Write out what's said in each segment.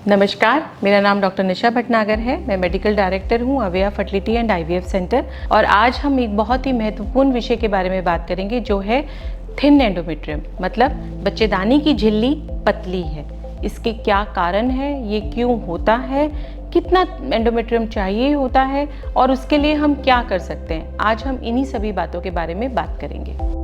नमस्कार, मेरा नाम डॉक्टर निशा भटनागर है। मैं मेडिकल डायरेक्टर हूँ अवेया फर्टिलिटी एंड आईवीएफ सेंटर। और आज हम एक बहुत ही महत्वपूर्ण विषय के बारे में बात करेंगे जो है थिन एंडोमेट्रियम, मतलब बच्चेदानी की झिल्ली पतली है। इसके क्या कारण है, ये क्यों होता है, कितना एंडोमेट्रियम चाहिए होता है और उसके लिए हम क्या कर सकते हैं। आज हम इन्हीं सभी बातों के बारे में बात करेंगे।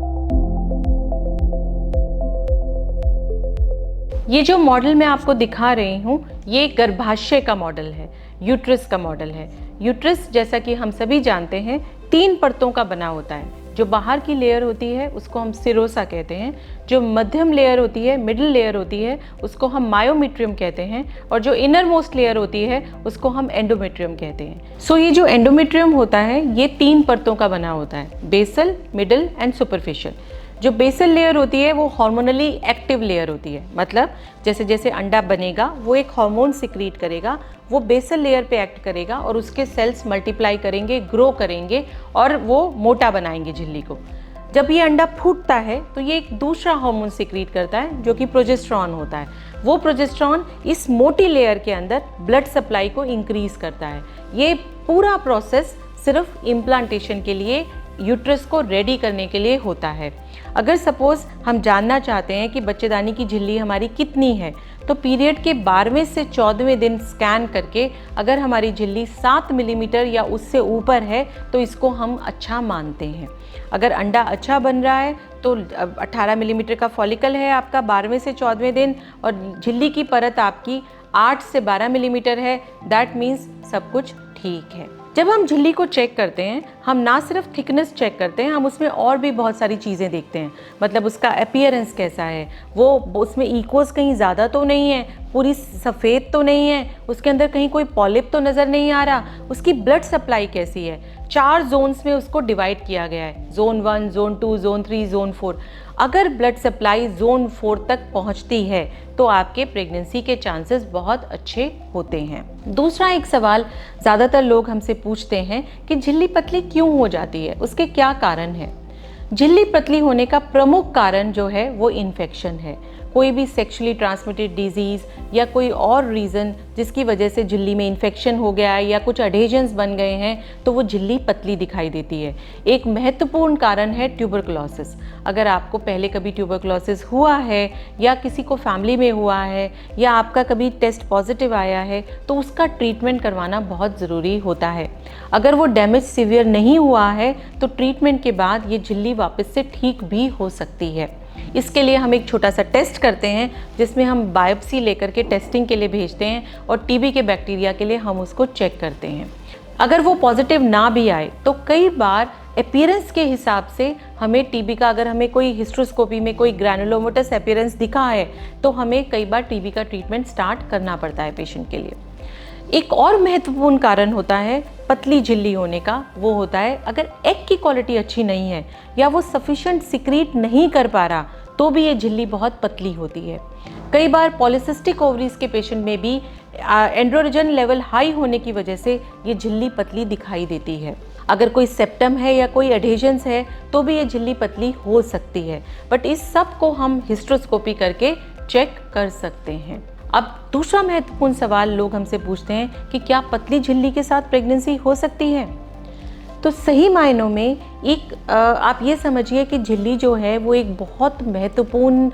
ये जो मॉडल मैं आपको दिखा रही हूँ, ये गर्भाशय का मॉडल है, यूट्रस का मॉडल है। यूट्रस, जैसा कि हम सभी जानते हैं, 3 परतों का बना होता है। जो बाहर की लेयर होती है उसको हम सिरोसा कहते हैं, जो मध्यम लेयर होती है, मिडिल लेयर होती है, उसको हम मायोमेट्रियम कहते हैं, और जो इनर मोस्ट लेयर होती है उसको हम एंडोमेट्रियम कहते हैं। सो ये जो एंडोमेट्रियम होता है ये 3 परतों का बना होता है, बेसल, मिडिल एंड सुपरफिशियल। जो बेसल लेयर होती है वो हार्मोनली एक्टिव लेयर होती है, मतलब जैसे जैसे अंडा बनेगा वो एक हार्मोन सिक्रीट करेगा, वो बेसल लेयर पे एक्ट करेगा और उसके सेल्स मल्टीप्लाई करेंगे, ग्रो करेंगे और वो मोटा बनाएंगे झिल्ली को। जब ये अंडा फूटता है तो ये एक दूसरा हार्मोन सिक्रीट करता है जो कि प्रोजेस्टेरॉन होता है। वो प्रोजेस्टेरॉन इस मोटी लेयर के अंदर ब्लड सप्लाई को इंक्रीज करता है। ये पूरा प्रोसेस सिर्फ इम्प्लांटेशन के लिए, यूट्रस को रेडी करने के लिए होता है। अगर सपोज हम जानना चाहते हैं कि बच्चेदानी की झिल्ली हमारी कितनी है, तो पीरियड के 12वें से 14वें दिन स्कैन करके अगर हमारी झिल्ली 7 मिलीमीटर या उससे ऊपर है तो इसको हम अच्छा मानते हैं। अगर अंडा अच्छा बन रहा है तो 18 मिलीमीटर का फॉलिकल है आपका 12वें से 14वें दिन, और झिल्ली की परत आपकी 8 से 12 मिलीमीटर है, दैट मीन्स सब कुछ ठीक है। जब हम झिल्ली को चेक करते हैं, हम ना सिर्फ थिकनेस चेक करते हैं, हम उसमें और भी बहुत सारी चीज़ें देखते हैं। मतलब उसका अपीयरेंस कैसा है, वो उसमें इकोस कहीं ज़्यादा तो नहीं है, पूरी सफ़ेद तो नहीं है, उसके अंदर कहीं कोई पॉलिप तो नज़र नहीं आ रहा, उसकी ब्लड सप्लाई कैसी है। 4 जोन्स में उसको डिवाइड किया गया है, जोन 1, जोन 2, जोन 3, जोन 4। अगर ब्लड सप्लाई जोन 4 तक पहुंचती है तो आपके प्रेगनेंसी के चांसेस बहुत अच्छे होते हैं। दूसरा एक सवाल ज़्यादातर लोग हमसे पूछते हैं कि झिल्ली पतली क्यों हो जाती है, उसके क्या कारण है। झिल्ली पतली होने का प्रमुख कारण जो है वो इन्फेक्शन है। कोई भी सेक्सुअली ट्रांसमिटेड डिजीज़ या कोई और रीज़न जिसकी वजह से झिल्ली में इन्फेक्शन हो गया है या कुछ अडेजन्स बन गए हैं तो वो झिल्ली पतली दिखाई देती है। एक महत्वपूर्ण कारण है ट्यूबरकुलोसिस। अगर आपको पहले कभी ट्यूबरकुलोसिस हुआ है या किसी को फैमिली में हुआ है या आपका कभी टेस्ट पॉजिटिव आया है तो उसका ट्रीटमेंट करवाना बहुत ज़रूरी होता है। अगर वो डैमेज सीवियर नहीं हुआ है तो ट्रीटमेंट के बाद ये झिल्ली वापस से ठीक भी हो सकती है। इसके लिए हम एक छोटा सा टेस्ट करते हैं जिसमें हम बायोप्सी लेकर के टेस्टिंग के लिए भेजते हैं और टीबी के बैक्टीरिया के लिए हम उसको चेक करते हैं। अगर वो पॉजिटिव ना भी आए तो कई बार अपीयरेंस के हिसाब से हमें टीबी का, अगर हमें कोई हिस्ट्रोस्कोपी में कोई ग्रैनुलोमेटस अपीयरेंस दिखा है तो हमें कई बार टीबी का ट्रीटमेंट स्टार्ट करना पड़ता है पेशेंट के लिए। एक और महत्वपूर्ण कारण होता है पतली झिल्ली होने का, वो होता है अगर एग की क्वालिटी अच्छी नहीं है या वो सफिशिएंट सिक्रीट नहीं कर पा रहा तो भी ये झिल्ली बहुत पतली होती है। कई बार पॉलीसिस्टिक ओवरीज के पेशेंट में भी एंड्रोजन लेवल हाई होने की वजह से ये झिल्ली पतली दिखाई देती है। अगर कोई सेप्टम है या कोई एडेशंस है तो भी ये झिल्ली पतली हो सकती है, बट इस सब को हम हिस्ट्रोस्कोपी करके चेक कर सकते हैं। अब दूसरा महत्वपूर्ण सवाल लोग हमसे पूछते हैं कि क्या पतली झिल्ली के साथ प्रेगनेंसी हो सकती है। तो सही मायनों में एक आप ये समझिए कि झिल्ली जो है वो एक बहुत महत्वपूर्ण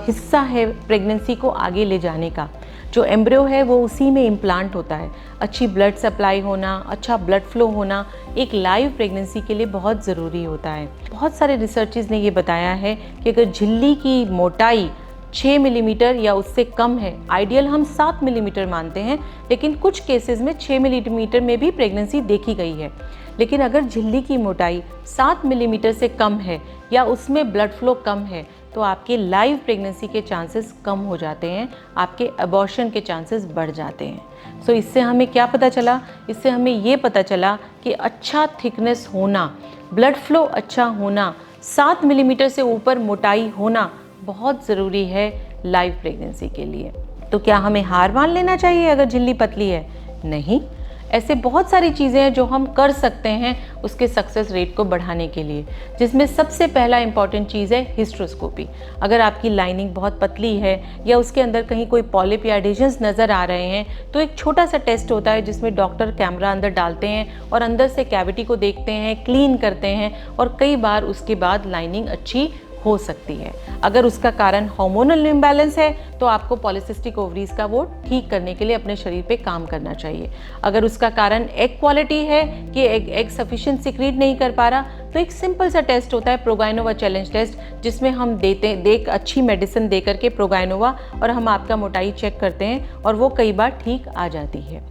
हिस्सा है प्रेगनेंसी को आगे ले जाने का। जो एम्ब्रियो है वो उसी में इम्प्लांट होता है। अच्छी ब्लड सप्लाई होना, अच्छा ब्लड फ्लो होना एक लाइव प्रेगनेंसी के लिए बहुत ज़रूरी होता है। बहुत सारे रिसर्चेस ने ये बताया है कि अगर झिल्ली की मोटाई 6 मिलीमीटर या उससे कम है, आइडियल हम 7 मिलीमीटर मानते हैं, लेकिन कुछ केसेस में 6 मिलीमीटर में भी प्रेगनेंसी देखी गई है। लेकिन अगर झिल्ली की मोटाई 7 मिलीमीटर से कम है या उसमें ब्लड फ्लो कम है तो आपके लाइव प्रेगनेंसी के चांसेस कम हो जाते हैं, आपके अबॉर्शन के चांसेस बढ़ जाते हैं। सो इससे हमें क्या पता चला? इससे हमें ये पता चला कि अच्छा थिकनेस होना, ब्लड फ्लो अच्छा होना, 7 मिलीमीटर से ऊपर मोटाई होना बहुत ज़रूरी है लाइव प्रेगनेंसी के लिए। तो क्या हमें हार मान लेना चाहिए अगर झिल्ली पतली है? नहीं, ऐसे बहुत सारी चीज़ें हैं जो हम कर सकते हैं उसके सक्सेस रेट को बढ़ाने के लिए, जिसमें सबसे पहला इंपॉर्टेंट चीज़ है हिस्ट्रोस्कोपी। अगर आपकी लाइनिंग बहुत पतली है या उसके अंदर कहीं कोई पॉलिप या एडिशंस नज़र आ रहे हैं तो एक छोटा सा टेस्ट होता है जिसमें डॉक्टर कैमरा अंदर डालते हैं और अंदर से कैविटी को देखते हैं, क्लीन करते हैं और कई बार उसके बाद लाइनिंग अच्छी हो सकती है। अगर उसका कारण हार्मोनल इम्बैलेंस है तो आपको पॉलीसिस्टिक ओवरीज का वो ठीक करने के लिए अपने शरीर पे काम करना चाहिए। अगर उसका कारण एग क्वालिटी है कि एग सफिशिएंट सिक्रीट नहीं कर पा रहा तो एक सिंपल सा टेस्ट होता है प्रोगाइनोवा चैलेंज टेस्ट, जिसमें हम अच्छी मेडिसिन दे करके प्रोगाइनोवा और हम आपका मोटाई चेक करते हैं और वो कई बार ठीक आ जाती है।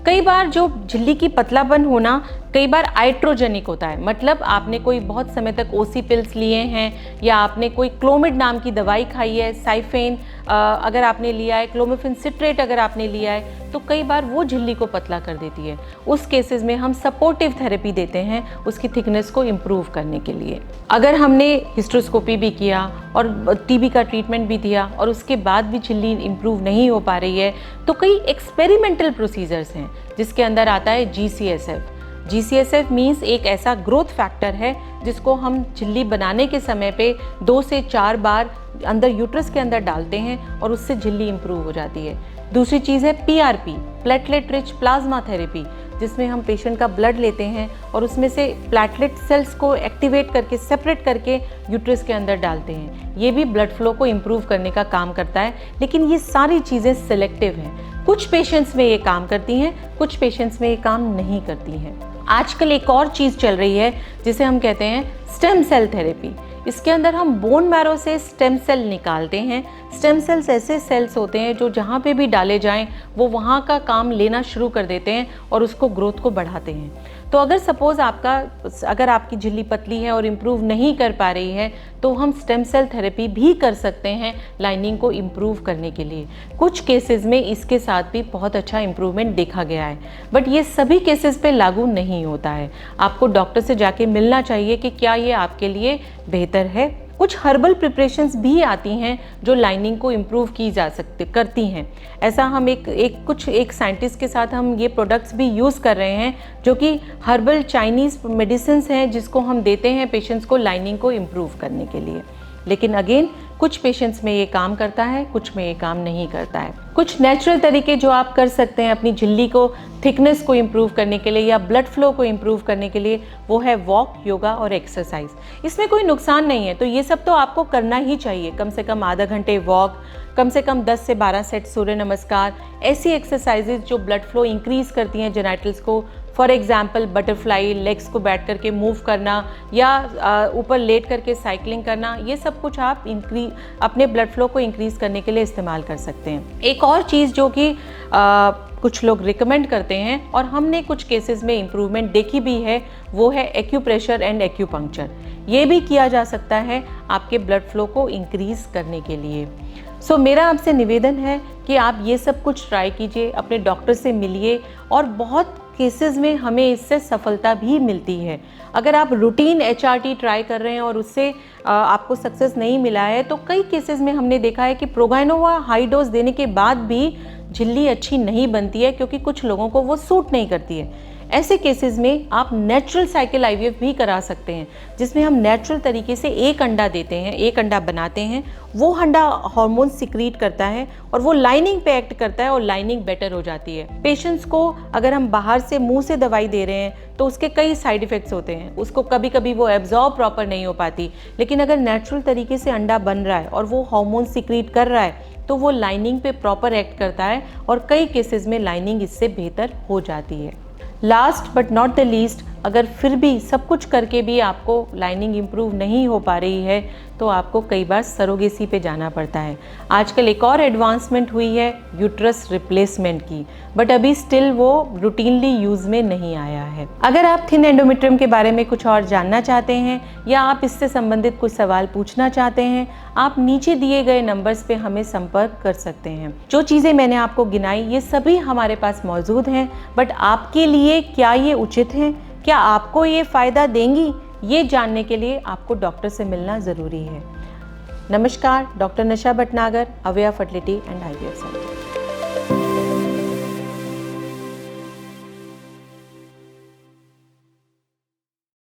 कई बार जो झिल्ली की पतलापन होना कई बार आइट्रोजेनिक होता है, मतलब आपने कोई बहुत समय तक ओसी पिल्स लिए हैं या आपने कोई क्लोमिड नाम की दवाई खाई है, साइफेन अगर आपने लिया है, क्लोमिफेन सिट्रेट अगर आपने लिया है तो कई बार वो झिल्ली को पतला कर देती है। उस केसेस में हम सपोर्टिव थेरेपी देते हैं उसकी थिकनेस को इम्प्रूव करने के लिए। अगर हमने हिस्ट्रोस्कोपी भी किया और टीबी का ट्रीटमेंट भी दिया और उसके बाद भी झिल्ली इम्प्रूव नहीं हो पा रही है तो कई एक्सपेरिमेंटल प्रोसीजर्स हैं जिसके अंदर आता है GCSF। GCSF मीन्स एक ऐसा ग्रोथ फैक्टर है जिसको हम झिल्ली बनाने के समय पे 2 से 4 बार अंदर यूट्रस के अंदर डालते हैं और उससे झिल्ली इम्प्रूव हो जाती है। दूसरी चीज़ है PRP, platelet rich plasma therapy, जिसमें हम पेशेंट का ब्लड लेते हैं और उसमें से प्लेटलेट सेल्स को एक्टिवेट करके सेपरेट करके यूट्रस के अंदर डालते हैं। ये भी ब्लड फ्लो को इम्प्रूव करने का काम करता है, लेकिन ये सारी चीज़ें सिलेक्टिव हैं। कुछ पेशेंट्स में ये काम करती हैं, कुछ पेशेंट्स में ये काम नहीं करती हैं। आजकल एक और चीज़ चल रही है जिसे हम कहते हैं स्टेम सेल थेरेपी। इसके अंदर हम बोन मैरो से स्टेम सेल निकालते हैं। स्टेम सेल्स ऐसे सेल्स होते हैं जो जहाँ पे भी डाले जाएं वो वहाँ का काम लेना शुरू कर देते हैं और उसको ग्रोथ को बढ़ाते हैं। तो अगर सपोज़ अगर आपकी झिल्ली पतली है और इम्प्रूव नहीं कर पा रही है तो हम स्टेम सेल थेरेपी भी कर सकते हैं लाइनिंग को इम्प्रूव करने के लिए। कुछ केसेस में इसके साथ भी बहुत अच्छा इम्प्रूवमेंट देखा गया है, बट ये सभी केसेस पे लागू नहीं होता है। आपको डॉक्टर से जाके मिलना चाहिए कि क्या ये आपके लिए बेहतर है। कुछ हर्बल प्रिपरेशंस भी आती हैं जो लाइनिंग को इम्प्रूव करती हैं। ऐसा हम एक साइंटिस्ट के साथ हम ये प्रोडक्ट्स भी यूज़ कर रहे हैं जो कि हर्बल चाइनीज़ मेडिसिन्स हैं जिसको हम देते हैं पेशेंट्स को लाइनिंग को इम्प्रूव करने के लिए। लेकिन अगेन कुछ पेशेंट्स में ये काम करता है, कुछ में ये काम नहीं करता है। कुछ नेचुरल तरीके जो आप कर सकते हैं अपनी झिल्ली को थिकनेस को इम्प्रूव करने के लिए या ब्लड फ्लो को इम्प्रूव करने के लिए, वो है वॉक, योगा और एक्सरसाइज। इसमें कोई नुकसान नहीं है, तो ये सब तो आपको करना ही चाहिए। कम से कम आधा घंटे वॉक, कम से कम 10 से 12 सेट सूर्य नमस्कार, ऐसी एक्सरसाइजेज जो ब्लड फ्लो इंक्रीज करती हैं जेनाइटल्स को। फॉर एग्जाम्पल बटरफ्लाई, लेग्स को बैठ करके मूव करना या ऊपर लेट करके साइकिलिंग करना, ये सब कुछ आप अपने ब्लड फ्लो को इंक्रीज़ करने के लिए इस्तेमाल कर सकते हैं। एक और चीज़ जो कि कुछ लोग रिकमेंड करते हैं और हमने कुछ केसेस में इम्प्रूवमेंट देखी भी है, वो है एक्यूप्रेशर एंड एक्यूपंक्चर। ये भी किया जा सकता है आपके ब्लड फ्लो को इंक्रीज़ करने के लिए। सो मेरा आपसे निवेदन है कि आप ये सब कुछ ट्राई कीजिए, अपने डॉक्टर से मिलिए और बहुत केसेस में हमें इससे सफलता भी मिलती है। अगर आप रूटीन HRT ट्राई कर रहे हैं और उससे आपको सक्सेस नहीं मिला है तो कई केसेस में हमने देखा है कि प्रोगाइनोवा हाई डोज देने के बाद भी झिल्ली अच्छी नहीं बनती है क्योंकि कुछ लोगों को वो सूट नहीं करती है। ऐसे केसेस में आप नेचुरल साइकिल IVF भी करा सकते हैं जिसमें हम नेचुरल तरीके से एक अंडा देते हैं, एक अंडा बनाते हैं, वो अंडा हार्मोन सिक्रीट करता है और वो लाइनिंग पे एक्ट करता है और लाइनिंग बेटर हो जाती है। पेशेंट्स को अगर हम बाहर से मुंह से दवाई दे रहे हैं तो उसके कई साइड इफ़ेक्ट्स होते हैं, उसको कभी कभी वो एब्जॉर्ब प्रॉपर नहीं हो पाती, लेकिन अगर नेचुरल तरीके से अंडा बन रहा है और वो हार्मोन सिक्रीट कर रहा है तो वो लाइनिंग पे प्रॉपर एक्ट करता है और कई केसेस में लाइनिंग इससे बेहतर हो जाती है। Last but not the least, अगर फिर भी सब कुछ करके भी आपको लाइनिंग इम्प्रूव नहीं हो पा रही है तो आपको कई बार सरोगेसी पे जाना पड़ता है। आजकल एक और एडवांसमेंट हुई है यूट्रस रिप्लेसमेंट की, बट अभी स्टिल वो रूटीनली यूज़ में नहीं आया है। अगर आप थिन एंडोमेट्रियम के बारे में कुछ और जानना चाहते हैं या आप इससे संबंधित कुछ सवाल पूछना चाहते हैं, आप नीचे दिए गए नंबर्स पे हमें संपर्क कर सकते हैं। जो चीज़ें मैंने आपको गिनाई ये सभी हमारे पास मौजूद हैं, बट आपके लिए क्या ये उचित हैं, क्या आपको ये फ़ायदा देंगी, ये जानने के लिए आपको डॉक्टर से मिलना ज़रूरी है। नमस्कार, doctor Nisha Bhatnagar, Aveya fertility and IVF centre.